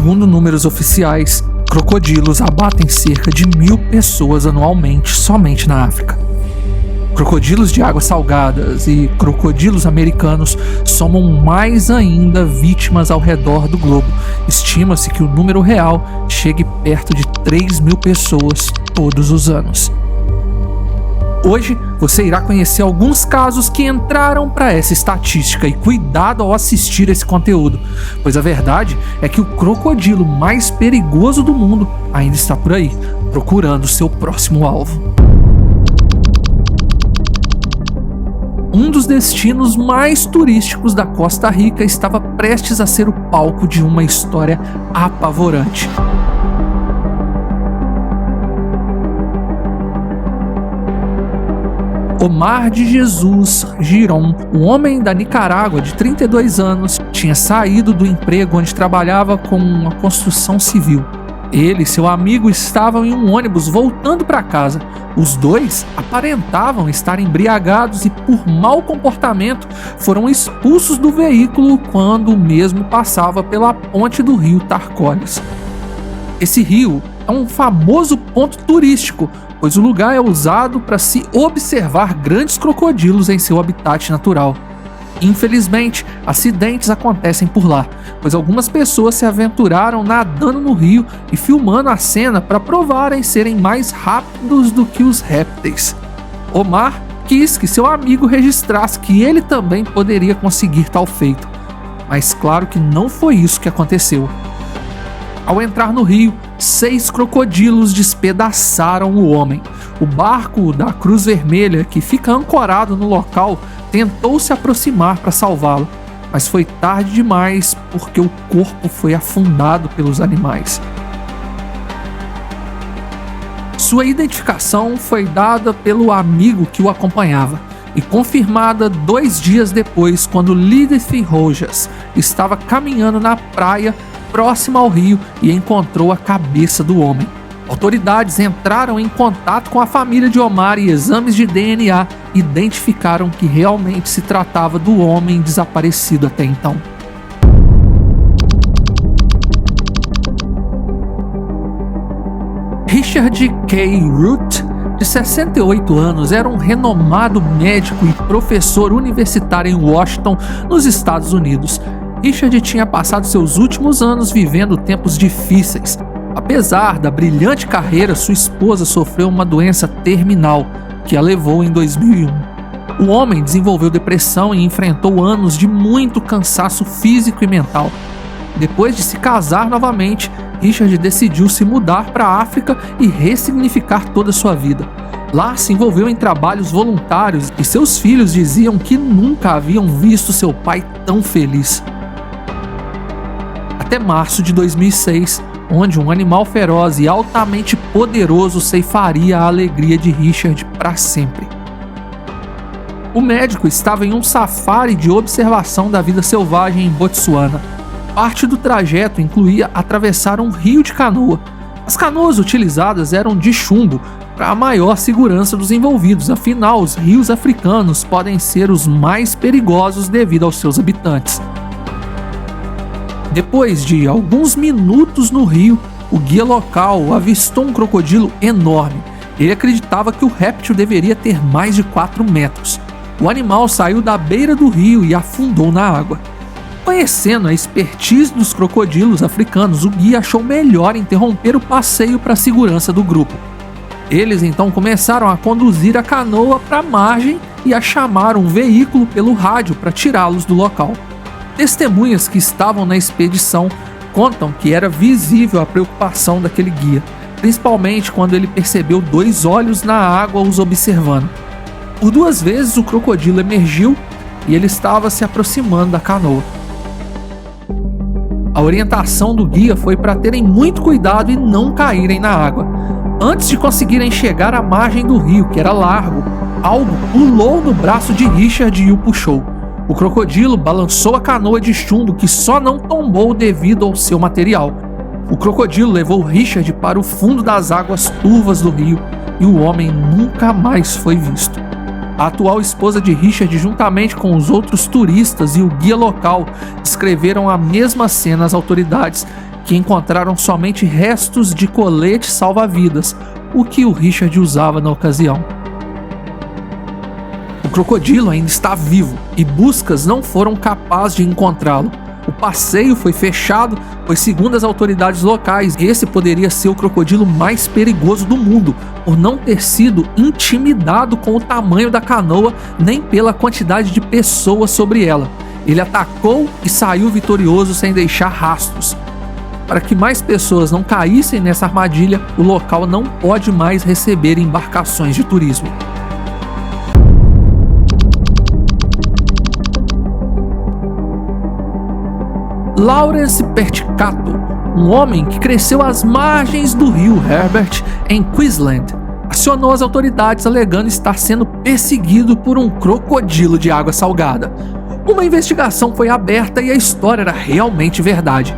Segundo números oficiais, crocodilos abatem cerca de 1.000 pessoas anualmente somente na África. Crocodilos de águas salgadas e crocodilos americanos somam mais ainda vítimas ao redor do globo. Estima-se que o número real chegue perto de 3.000 pessoas todos os anos. Hoje você irá conhecer alguns casos que entraram para essa estatística, e cuidado ao assistir esse conteúdo, pois a verdade é que o crocodilo mais perigoso do mundo ainda está por aí, procurando seu próximo alvo. Um dos destinos mais turísticos da Costa Rica estava prestes a ser o palco de uma história apavorante. Omar de Jesus Giron, um homem da Nicarágua de 32 anos, tinha saído do emprego onde trabalhava com uma construção civil. Ele e seu amigo estavam em um ônibus voltando para casa. Os dois aparentavam estar embriagados e, por mau comportamento, foram expulsos do veículo quando o mesmo passava pela ponte do rio Tarcoles. Esse rio é um famoso ponto turístico, pois o lugar é usado para se observar grandes crocodilos em seu habitat natural. Infelizmente, acidentes acontecem por lá, pois algumas pessoas se aventuraram nadando no rio e filmando a cena para provarem serem mais rápidos do que os répteis. Omar quis que seu amigo registrasse que ele também poderia conseguir tal feito, mas claro que não foi isso que aconteceu. Ao entrar no rio, 6 crocodilos despedaçaram o homem. O barco da Cruz Vermelha, que fica ancorado no local, tentou se aproximar para salvá-lo, mas foi tarde demais porque o corpo foi afundado pelos animais. Sua identificação foi dada pelo amigo que o acompanhava e confirmada 2 dias depois, quando Lidith Rojas estava caminhando na praia próxima ao rio e encontrou a cabeça do homem. Autoridades entraram em contato com a família de Omar e exames de DNA identificaram que realmente se tratava do homem desaparecido até então. Richard K. Root, de 68 anos, era um renomado médico e professor universitário em Washington, nos Estados Unidos. Richard tinha passado seus últimos anos vivendo tempos difíceis. Apesar da brilhante carreira, sua esposa sofreu uma doença terminal que a levou em 2001. O homem desenvolveu depressão e enfrentou anos de muito cansaço físico e mental. Depois de se casar novamente, Richard decidiu se mudar para a África e ressignificar toda a sua vida. Lá se envolveu em trabalhos voluntários e seus filhos diziam que nunca haviam visto seu pai tão feliz. Até março de 2006, onde um animal feroz e altamente poderoso ceifaria a alegria de Richard para sempre. O médico estava em um safari de observação da vida selvagem em Botsuana. Parte do trajeto incluía atravessar um rio de canoa. As canoas utilizadas eram de chumbo para a maior segurança dos envolvidos, afinal, os rios africanos podem ser os mais perigosos devido aos seus habitantes. Depois de alguns minutos no rio, o guia local avistou um crocodilo enorme. Ele acreditava que o réptil deveria ter mais de 4 metros. O animal saiu da beira do rio e afundou na água. Conhecendo a expertise dos crocodilos africanos, o guia achou melhor interromper o passeio para a segurança do grupo. Eles então começaram a conduzir a canoa para a margem e a chamar um veículo pelo rádio para tirá-los do local. Testemunhas que estavam na expedição contam que era visível a preocupação daquele guia, principalmente quando ele percebeu 2 olhos na água os observando. Por 2 vezes o crocodilo emergiu e ele estava se aproximando da canoa. A orientação do guia foi para terem muito cuidado e não caírem na água. Antes de conseguirem chegar à margem do rio, que era largo, algo pulou no braço de Richard e o puxou. O crocodilo balançou a canoa de chumbo, que só não tombou devido ao seu material. O crocodilo levou Richard para o fundo das águas turvas do rio e o homem nunca mais foi visto. A atual esposa de Richard, juntamente com os outros turistas e o guia local, descreveram a mesma cena às autoridades que encontraram somente restos de colete salva-vidas, o que o Richard usava na ocasião. O crocodilo ainda está vivo e buscas não foram capazes de encontrá-lo. O passeio foi fechado, pois, segundo as autoridades locais, esse poderia ser o crocodilo mais perigoso do mundo, por não ter sido intimidado com o tamanho da canoa nem pela quantidade de pessoas sobre ela. Ele atacou e saiu vitorioso sem deixar rastros. Para que mais pessoas não caíssem nessa armadilha, o local não pode mais receber embarcações de turismo. Lawrence Perticato, um homem que cresceu às margens do rio Herbert, em Queensland, acionou as autoridades alegando estar sendo perseguido por um crocodilo de água salgada. Uma investigação foi aberta e a história era realmente verdade.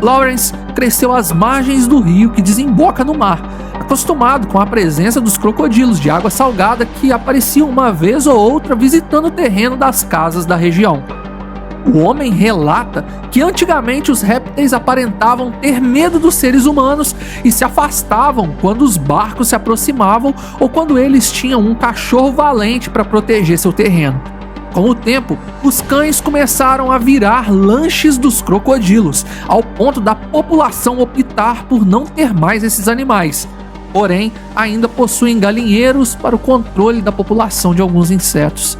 Lawrence cresceu às margens do rio que desemboca no mar, acostumado com a presença dos crocodilos de água salgada que apareciam uma vez ou outra visitando o terreno das casas da região. O homem relata que antigamente os répteis aparentavam ter medo dos seres humanos e se afastavam quando os barcos se aproximavam ou quando eles tinham um cachorro valente para proteger seu terreno. Com o tempo, os cães começaram a virar lanches dos crocodilos, ao ponto da população optar por não ter mais esses animais. Porém, ainda possuem galinheiros para o controle da população de alguns insetos.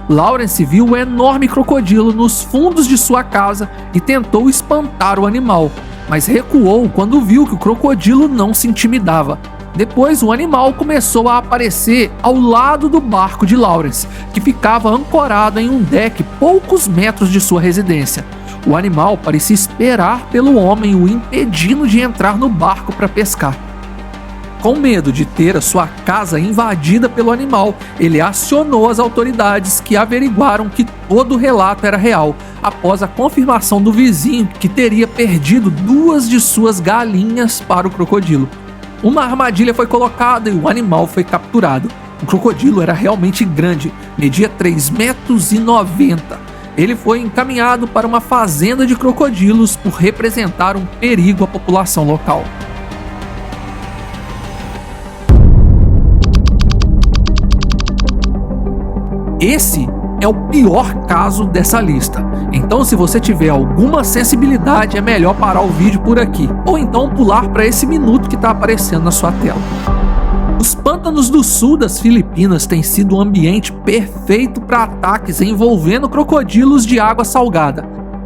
Lawrence viu o enorme crocodilo nos fundos de sua casa e tentou espantar o animal, mas recuou quando viu que o crocodilo não se intimidava. Depois, o animal começou a aparecer ao lado do barco de Lawrence, que ficava ancorado em um deck poucos metros de sua residência. O animal parecia esperar pelo homem, o impedindo de entrar no barco para pescar. Com medo de ter a sua casa invadida pelo animal, ele acionou as autoridades, que averiguaram que todo o relato era real, após a confirmação do vizinho que teria perdido 2 de suas galinhas para o crocodilo. Uma armadilha foi colocada e o animal foi capturado. O crocodilo era realmente grande, media 3,90 metros. Ele foi encaminhado para uma fazenda de crocodilos por representar um perigo à população local. Esse é o pior caso dessa lista. Então, se você tiver alguma sensibilidade, é melhor parar o vídeo por aqui, ou então pular para esse minuto que está aparecendo na sua tela. Os pântanos do sul das Filipinas têm sido um ambiente perfeito para ataques envolvendo crocodilos de água salgada.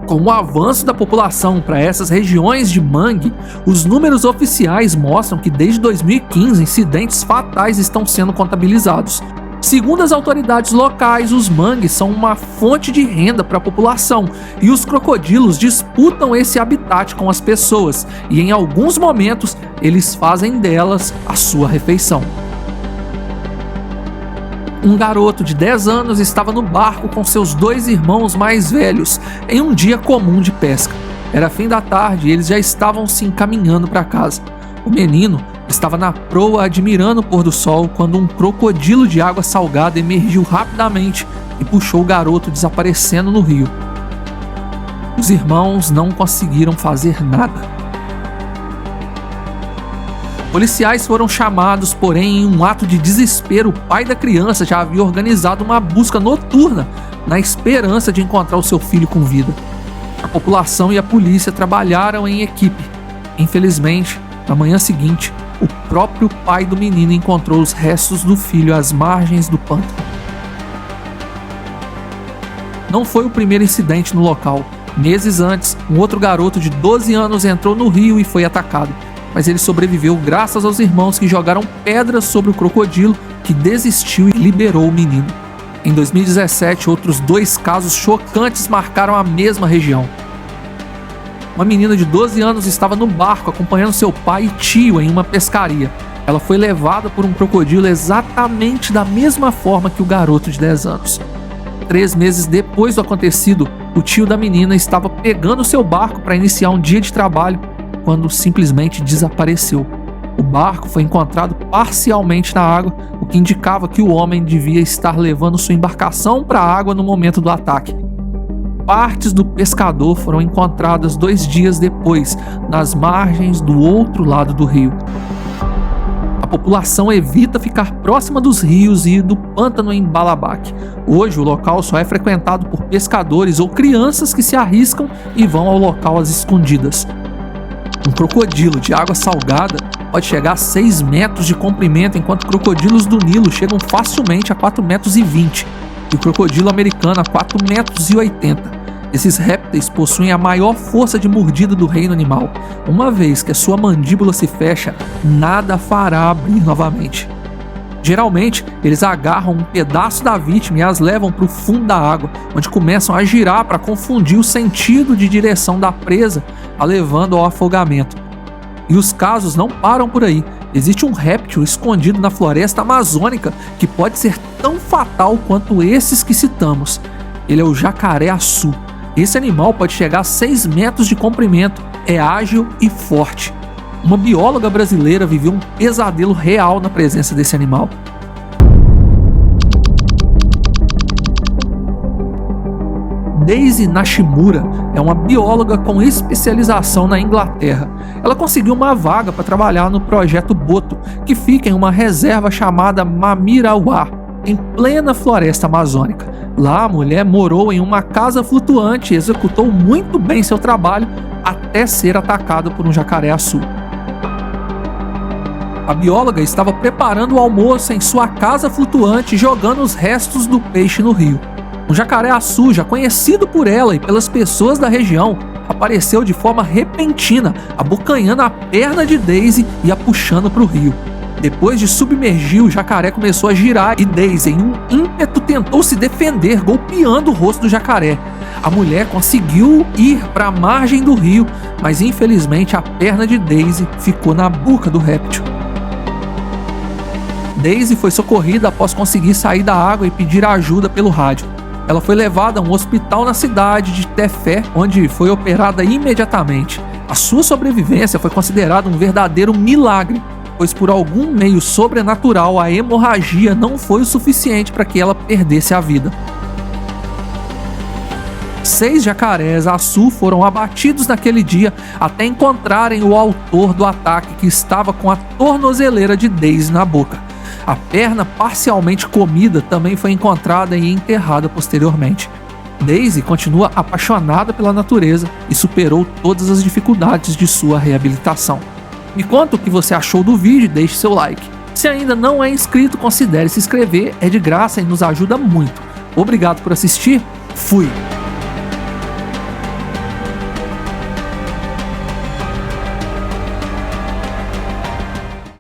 Com o avanço da população para essas regiões de mangue, os números oficiais mostram que desde 2015 incidentes fatais estão sendo contabilizados. Segundo as autoridades locais, os mangues são uma fonte de renda para a população e os crocodilos disputam esse habitat com as pessoas e, em alguns momentos, eles fazem delas a sua refeição. Um garoto de 10 anos estava no barco com seus 2 irmãos mais velhos em um dia comum de pesca. Era fim da tarde e eles já estavam se encaminhando para casa. O menino estava na proa admirando o pôr do sol quando um crocodilo de água salgada emergiu rapidamente e puxou o garoto, desaparecendo no rio. Os irmãos não conseguiram fazer nada. Policiais foram chamados, porém, em um ato de desespero, o pai da criança já havia organizado uma busca noturna na esperança de encontrar o seu filho com vida. A população e a polícia trabalharam em equipe. Infelizmente, na manhã seguinte, o próprio pai do menino encontrou os restos do filho às margens do pântano. Não foi o primeiro incidente no local. Meses antes, um outro garoto de 12 anos entrou no rio e foi atacado, mas ele sobreviveu graças aos irmãos que jogaram pedras sobre o crocodilo, que desistiu e liberou o menino. Em 2017, outros 2 casos chocantes marcaram a mesma região. Uma menina de 12 anos estava no barco acompanhando seu pai e tio em uma pescaria. Ela foi levada por um crocodilo exatamente da mesma forma que o garoto de 10 anos. 3 meses depois do acontecido, o tio da menina estava pegando seu barco para iniciar um dia de trabalho quando simplesmente desapareceu. O barco foi encontrado parcialmente na água, o que indicava que o homem devia estar levando sua embarcação para a água no momento do ataque. partes do pescador foram encontradas 2 dias depois, nas margens do outro lado do rio. A população evita ficar próxima dos rios e do pântano em Balabac. Hoje o local só é frequentado por pescadores ou crianças que se arriscam e vão ao local às escondidas. Um crocodilo de água salgada pode chegar a 6 metros de comprimento, enquanto crocodilos do Nilo chegam facilmente a 4,20 metros e o crocodilo americano a 4,80 metros. Esses répteis possuem a maior força de mordida do reino animal. Uma vez que a sua mandíbula se fecha, nada fará abrir novamente. Geralmente, eles agarram um pedaço da vítima e as levam para o fundo da água, onde começam a girar para confundir o sentido de direção da presa, a levando ao afogamento. E os casos não param por aí. Existe um réptil escondido na floresta amazônica que pode ser tão fatal quanto esses que citamos. Ele é o jacaré-açu. Esse animal pode chegar a 6 metros de comprimento, é ágil e forte. Uma bióloga brasileira viveu um pesadelo real na presença desse animal. Daisy Nishimura é uma bióloga com especialização na Inglaterra. Ela conseguiu uma vaga para trabalhar no Projeto Boto, que fica em uma reserva chamada Mamirauá, em plena floresta amazônica. Lá a mulher morou em uma casa flutuante e executou muito bem seu trabalho até ser atacada por um jacaré-açu. A bióloga estava preparando o almoço em sua casa flutuante, jogando os restos do peixe no rio. Um jacaré-açu, já conhecido por ela e pelas pessoas da região, apareceu de forma repentina, abocanhando a perna de Daisy e a puxando para o rio. Depois de submergir, o jacaré começou a girar e Daisy, em um ímpeto, tentou se defender, golpeando o rosto do jacaré. A mulher conseguiu ir para a margem do rio, mas infelizmente a perna de Daisy ficou na boca do réptil. Daisy foi socorrida após conseguir sair da água e pedir ajuda pelo rádio. Ela foi levada a um hospital na cidade de Tefé, onde foi operada imediatamente. A sua sobrevivência foi considerada um verdadeiro milagre, pois por algum meio sobrenatural a hemorragia não foi o suficiente para que ela perdesse a vida. 6 jacarés-açu foram abatidos naquele dia até encontrarem o autor do ataque, que estava com a tornozeleira de Daisy na boca. A perna parcialmente comida também foi encontrada e enterrada posteriormente. Daisy continua apaixonada pela natureza e superou todas as dificuldades de sua reabilitação. Me conta o que você achou do vídeo e deixe seu like. Se ainda não é inscrito, considere se inscrever, é de graça e nos ajuda muito. Obrigado por assistir, fui!